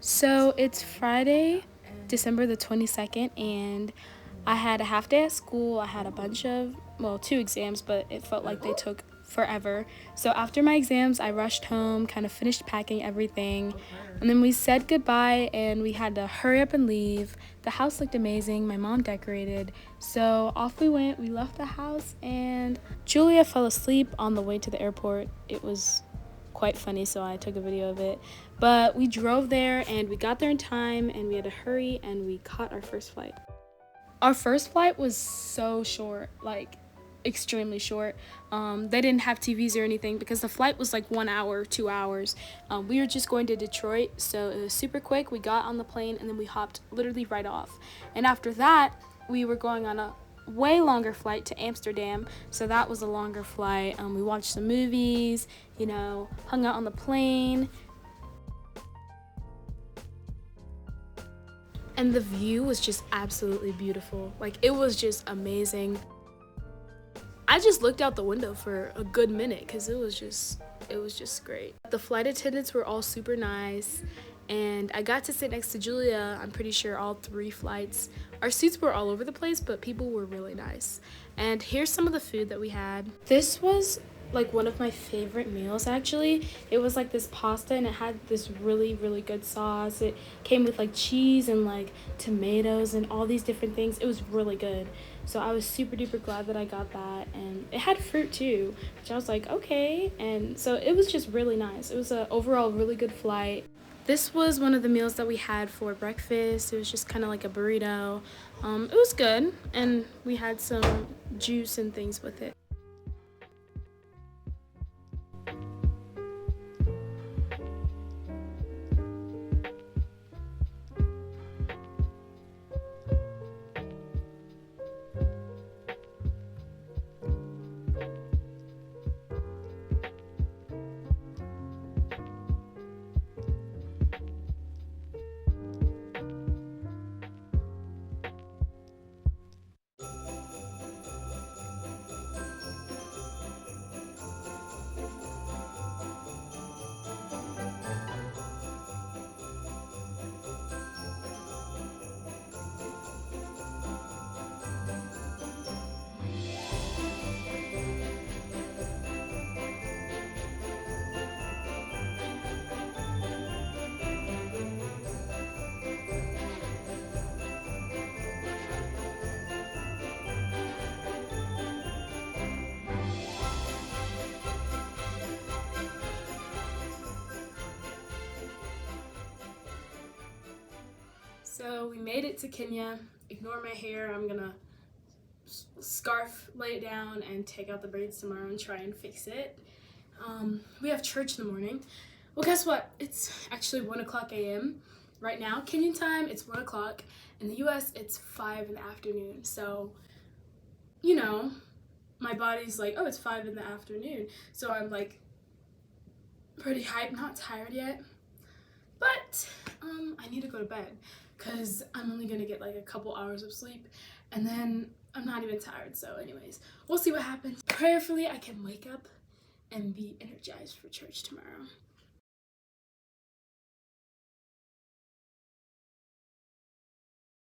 So it's Friday, December the 22nd, and I had a half day at school. I had a bunch of, well, two exams, but it felt like they took forever. So after my exams, I rushed home, kind of finished packing everything, and then we said goodbye and we had to hurry up and leave. The house looked amazing. My mom decorated. So off we went. We left the house, and Julia fell asleep on the way to the airport. It was quite funny, so I took a video of it. But we drove there and we got there in time and we had to hurry and we caught our first flight. Our first flight was so short, like extremely short. They didn't have TVs or anything because the flight was like 1 hour, 2 hours. We were just going to Detroit, so it was super quick. We got on the plane and then we hopped literally right off. And after that, we were going on a way longer flight to Amsterdam, so that was a longer flight. We watched some movies, hung out on the plane, and the view was just absolutely beautiful. Like, it was just amazing. I just looked out the window for a good minute because it was just great. The flight attendants were all super nice, and I got to sit next to Julia. I'm pretty sure all three flights. Our seats were all over the place, but people were really nice. And here's some of the food that we had. This was like one of my favorite meals, actually. It was like this pasta and it had this really, really good sauce. It came with like cheese and like tomatoes and all these different things. It was really good. So I was super duper glad that I got that, and it had fruit too, which I was like, okay. And so it was just really nice. It was a overall really good flight. This was one of the meals that we had for breakfast. It was just kind of like a burrito. It was good, and we had some juice and things with it. So we made it to Kenya. Ignore my hair. I'm gonna scarf, lay it down, and take out the braids tomorrow and try and fix it. We have church in the morning. Well, guess what? It's actually 1 o'clock a.m. right now. Kenyan time, it's 1 o'clock. In the US, it's 5 in the afternoon. So, you know, my body's like, oh, it's 5 in the afternoon. So I'm like pretty hyped, not tired yet. But I need to go to bed because I'm only gonna get like a couple hours of sleep, and then I'm not even tired. So anyways, we'll see what happens. Prayerfully, I can wake up and be energized for church tomorrow.